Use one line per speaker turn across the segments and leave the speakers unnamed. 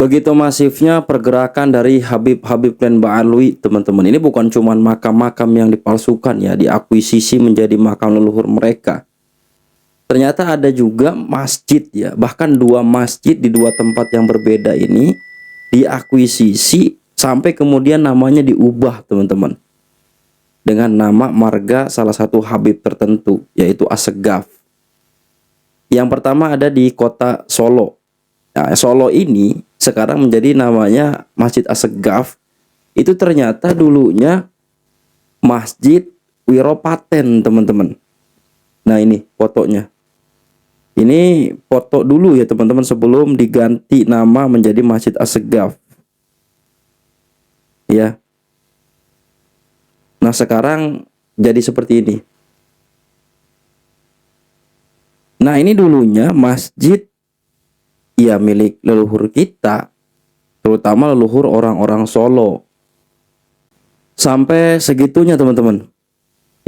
Begitu masifnya pergerakan dari Habib-Habib Clan Ba'alwi, teman-teman. Ini bukan cuma makam-makam yang dipalsukan ya, diakuisisi menjadi makam leluhur mereka. Ternyata ada juga masjid ya, bahkan dua masjid di dua tempat yang berbeda ini diakuisisi sampai kemudian namanya diubah, teman-teman. Dengan nama marga salah satu Habib tertentu, yaitu Assegaf. Yang pertama ada di kota Solo. Nah, Solo ini sekarang menjadi namanya Masjid Assegaf. Itu ternyata dulunya Masjid Wiropaten, teman-teman. Nah, ini fotonya. Ini foto dulu ya, teman-teman, sebelum diganti nama menjadi Masjid Assegaf. Ya. Nah, sekarang jadi seperti ini. Nah, ini dulunya masjid ya milik leluhur kita, terutama leluhur orang-orang Solo. Sampai segitunya, teman-teman.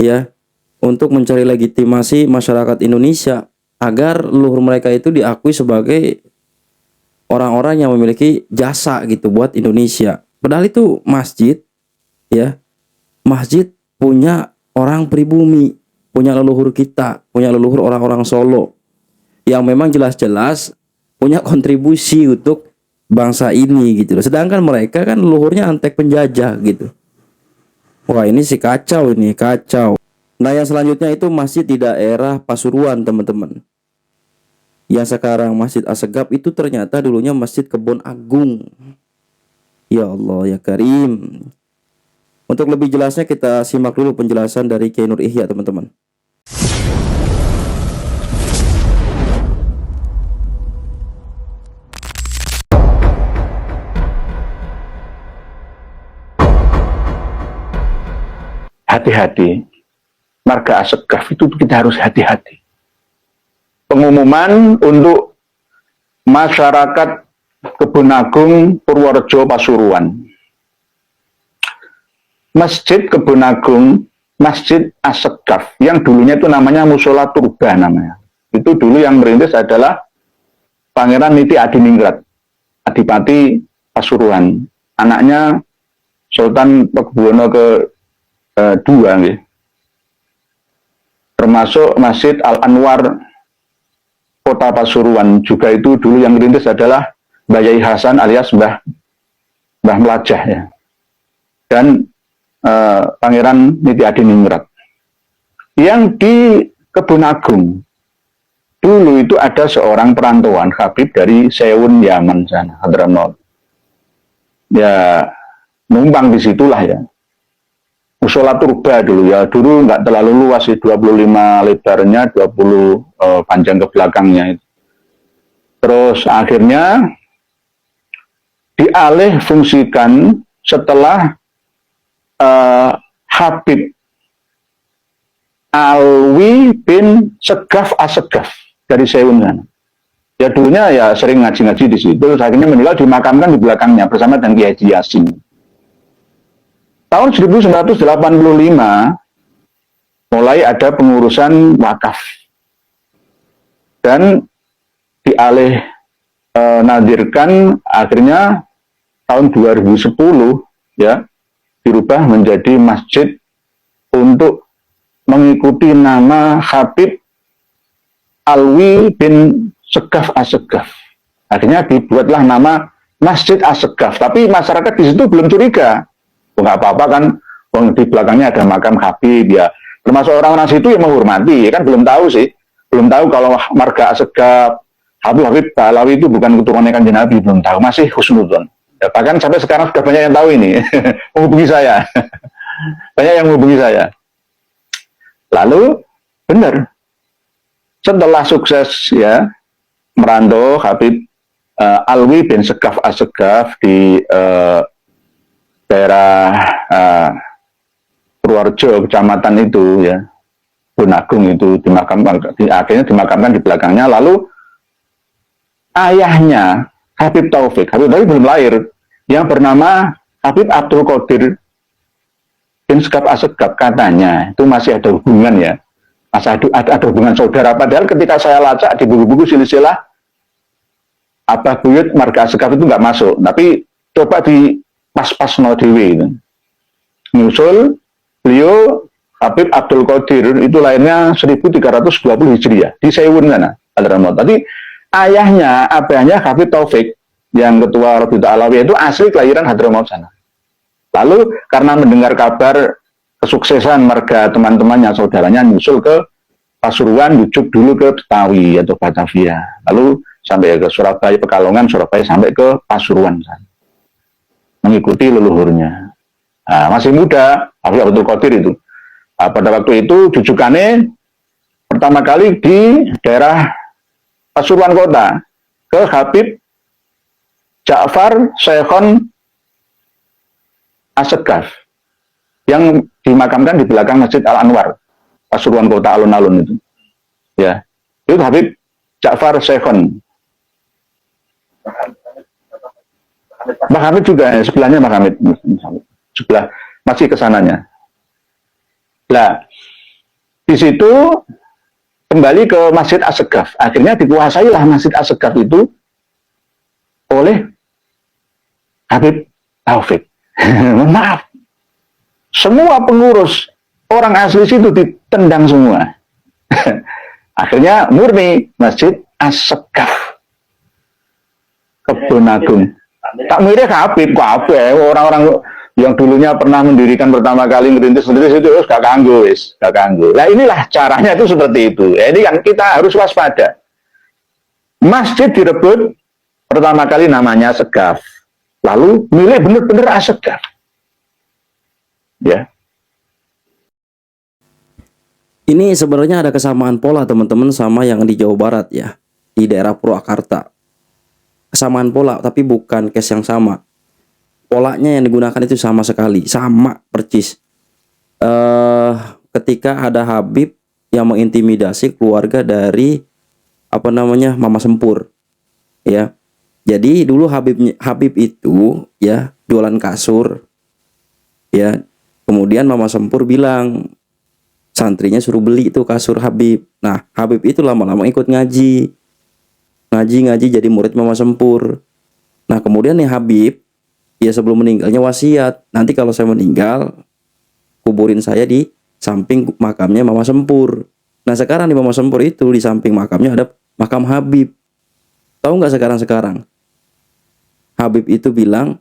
Ya, untuk mencari legitimasi masyarakat Indonesia agar leluhur mereka itu diakui sebagai orang-orang yang memiliki jasa gitu buat Indonesia. Padahal itu masjid ya. Masjid punya orang pribumi, punya leluhur kita, punya leluhur orang-orang Solo yang memang jelas-jelas punya kontribusi untuk bangsa ini gitu loh. Sedangkan mereka kan leluhurnya antek penjajah gitu. Wah, ini sih kacau, ini kacau. Nah, yang selanjutnya itu masjid di daerah Pasuruan, teman-teman. Yang sekarang Masjid Assegaf itu ternyata dulunya Masjid Kebon Agung. Ya Allah ya Karim. Untuk lebih jelasnya kita simak dulu penjelasan dari Kiai Nur Ihya, teman-teman.
Hati-hati, marga Assegaf itu kita harus hati-hati. Pengumuman untuk masyarakat Kebon Agung, Purworejo, Pasuruan. Masjid Kebon Agung, Masjid Assegaf, yang dulunya itu namanya Musola Turba namanya. Itu dulu yang merintis adalah Pangeran Niti Adiningrat, Adipati Pasuruan. Anaknya Sultan Pakubuwono ke-2, termasuk Masjid Al-Anwar Kota Pasuruan. Juga itu dulu yang merintis adalah Mbah Yai Hasan alias Mbah Melajah ya. Dan Pangeran Niti Adiningrat. Yang di Kebon Agung dulu itu ada seorang perantauan Habib dari Sewun Yaman sana, Hadramaut. Ya numpang disitulah ya. Musola Turba dulu ya, dulu nggak terlalu luas sih, 25 lebarnya, 20 panjang ke belakangnya itu. Terus akhirnya dialih fungsikan setelah Habib Alwi bin Segaf Assegaf dari Sewun sana. Ya dulunya ya sering ngaji-ngaji di situ, akhirnya meninggal dimakamkan di belakangnya bersama dengan Kiai Haji Yasin. Tahun 1985 mulai ada pengurusan wakaf dan dialih nadirkan, akhirnya tahun 2010 ya dirubah menjadi masjid untuk mengikuti nama Habib Alwi bin Segaf Assegaf. Akhirnya dibuatlah nama Masjid Assegaf. Tapi masyarakat di situ belum curiga. Nggak apa-apa kan, di belakangnya ada makam Habib ya. Termasuk orang-orang situ yang menghormati, ya kan belum tahu sih. Belum tahu kalau marga Assegaf, Habib Ba'alawi itu bukan keturunannya Kanjeng Nabi, belum tahu. Masih husnudzon. Ya, bahkan sampai sekarang sudah banyak yang tahu ini, menghubungi saya. Banyak yang menghubungi saya. Lalu, benar. Setelah sukses ya, merantau Habib Alwi bin Segaf Assegaf di daerah Purworejo, kecamatan itu ya, Kebon Agung itu akhirnya dimakamkan di belakangnya. Lalu ayahnya Habib Taufik belum lahir, yang bernama Habib Abdul Qadir bin Segaf Assegaf, katanya itu masih ada hubungan ya, masih ada hubungan saudara. Padahal ketika saya lacak di buku-buku silsilah Abah Buyut marga Asegaf itu nggak masuk, tapi coba di pas-pas no dewi itu. Nyusul beliau Habib Abdul Qadir itu lahirnya 1320 Hijriah di Sewun sana. Tadi ayahnya, abahnya Habib Taufik yang ketua Rabitul Alawi itu asli kelahiran Hadramaut sana. Lalu karena mendengar kabar kesuksesan marga teman-temannya, saudaranya nyusul ke Pasuruan, Jujuk dulu ke Betawi atau Batavia. Lalu sampai ke Surabaya, Pekalongan, Surabaya sampai ke Pasuruan sana. Mengikuti leluhurnya. Nah, masih muda, Habib Abdul Qadir itu. Nah, pada waktu itu jujukannya pertama kali di daerah Pasuruan kota ke Habib Ja'far Syekhon Asegaf yang dimakamkan di belakang Masjid Al-Anwar, Pasuruan kota alun-alun itu. Ya, itu Habib Ja'far Syekhon. Mbah Hamid juga, sebelahnya Mbah Hamid, sebelah masih kesananya. Nah, di situ kembali ke Masjid Asegaf. Akhirnya dikuasailah Masjid Asegaf itu oleh Habib Taufik. Maaf, semua pengurus orang asli situ ditendang semua. Akhirnya murni Masjid Asegaf, Kebon Agung. Tak mirip Habib, orang-orang yang dulunya pernah mendirikan pertama kali ngerintis itu gak kanggo, gak kanggo. Nah inilah caranya itu seperti itu. Ya, ini kan kita harus waspada. Masjid direbut pertama kali namanya Asegaf, lalu milih benar-benar Asegaf. Ya.
Ini sebenarnya ada kesamaan pola teman-teman sama yang di Jawa Barat ya, di daerah Purwakarta. Kesamaan pola, tapi bukan case yang sama. Polanya yang digunakan itu sama sekali, sama percis. Ketika ada Habib yang mengintimidasi keluarga dari Mama Sempur, ya. Jadi dulu Habib itu ya jualan kasur, ya. Kemudian Mama Sempur bilang santrinya suruh beli itu kasur Habib. Nah Habib itu lama-lama ikut ngaji jadi murid Mama Sempur. Nah kemudian nih Habib ya sebelum meninggalnya wasiat, nanti kalau saya meninggal kuburin saya di samping makamnya Mama Sempur. Nah sekarang di Mama Sempur itu di samping makamnya ada makam Habib. Tahu nggak sekarang Habib itu bilang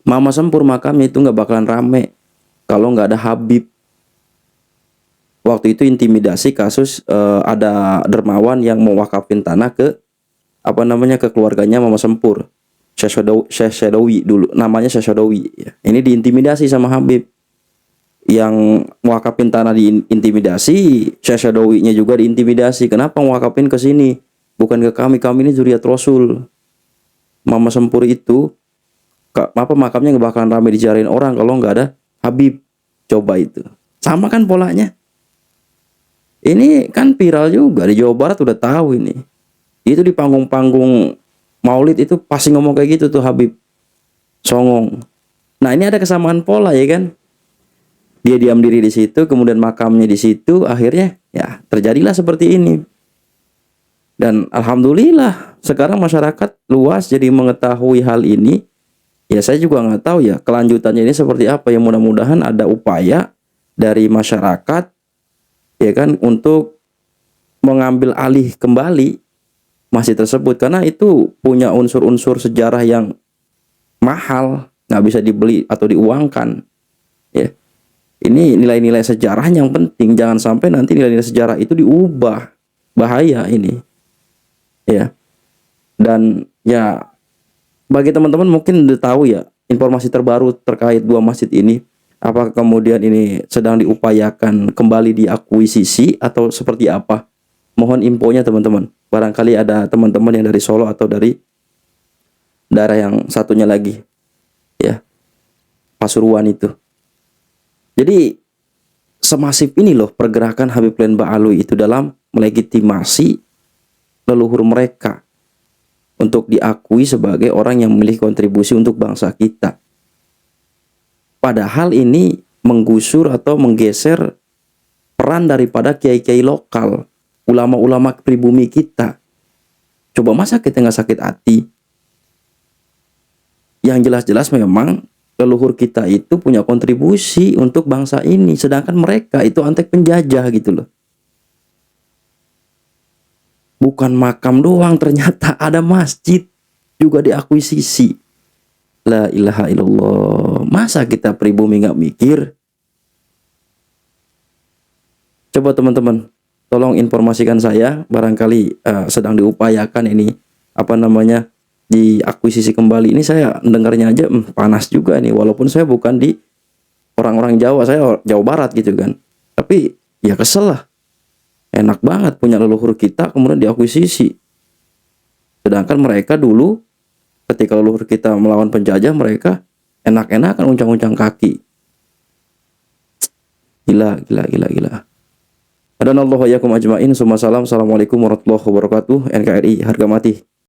Mama Sempur makamnya itu nggak bakalan rame kalau nggak ada Habib. Waktu itu intimidasi kasus ada dermawan yang mau wakafin tanah ke ke keluarganya Mama Sempur. Syekh Syadawi dulu, namanya Syekh Syadawi ya. Ini diintimidasi sama Habib. Yang wakafin tanah diintimidasi, Syekh Syadawinya juga diintimidasi. Kenapa wakafin ke sini? Bukan ke kami ini zuriat Rasul. Mama Sempur itu makamnya nggak bakalan ramai dicariin orang kalau nggak ada Habib. Coba itu. Sama kan polanya? Ini kan viral juga di Jawa Barat, udah tahu ini. Itu di panggung-panggung Maulid itu pasti ngomong kayak gitu tuh Habib songong. Nah ini ada kesamaan pola ya kan. Dia diam diri di situ, kemudian makamnya di situ, akhirnya ya terjadilah seperti ini. Dan alhamdulillah sekarang masyarakat luas jadi mengetahui hal ini. Ya saya juga nggak tahu ya kelanjutannya ini seperti apa. Ya mudah-mudahan ada upaya dari masyarakat ya kan untuk mengambil alih kembali masjid tersebut, karena itu punya unsur-unsur sejarah yang mahal, nggak bisa dibeli atau diuangkan ya. Ini nilai-nilai sejarah yang penting, jangan sampai nanti nilai-nilai sejarah itu diubah, bahaya ini ya. Dan ya bagi teman-teman mungkin udah tahu ya informasi terbaru terkait dua masjid ini. Apakah kemudian ini sedang diupayakan kembali diakuisisi atau seperti apa? Mohon infonya teman-teman. Barangkali ada teman-teman yang dari Solo atau dari daerah yang satunya lagi ya, Pasuruan itu. Jadi semasif ini loh pergerakan Habib Len Ba'alwi itu dalam melegitimasi leluhur mereka untuk diakui sebagai orang yang memiliki kontribusi untuk bangsa kita. Padahal ini menggusur atau menggeser peran daripada kiai-kiai lokal, ulama-ulama pribumi kita. Coba masa kita nggak sakit hati? Yang jelas-jelas memang leluhur kita itu punya kontribusi untuk bangsa ini, sedangkan mereka itu antek penjajah gitu loh. Bukan makam doang, ternyata ada masjid juga diakuisisi. La ilaha illallah. Masa kita pribumi nggak mikir? Coba teman-teman, tolong informasikan saya, barangkali sedang diupayakan ini apa namanya diakuisisi kembali. Ini saya dengarnya aja panas juga nih, walaupun saya bukan di orang-orang Jawa, saya Jawa Barat gitu kan. Tapi ya kesel lah. Enak banget punya leluhur kita kemudian diakuisisi. Sedangkan mereka dulu ketika leluhur kita melawan penjajah, mereka enak-enakan uncang-uncang kaki. Gila. Adanallahu wa iyyakum ajmain. Assalamualaikum warahmatullahi wabarakatuh. NKRI harga mati.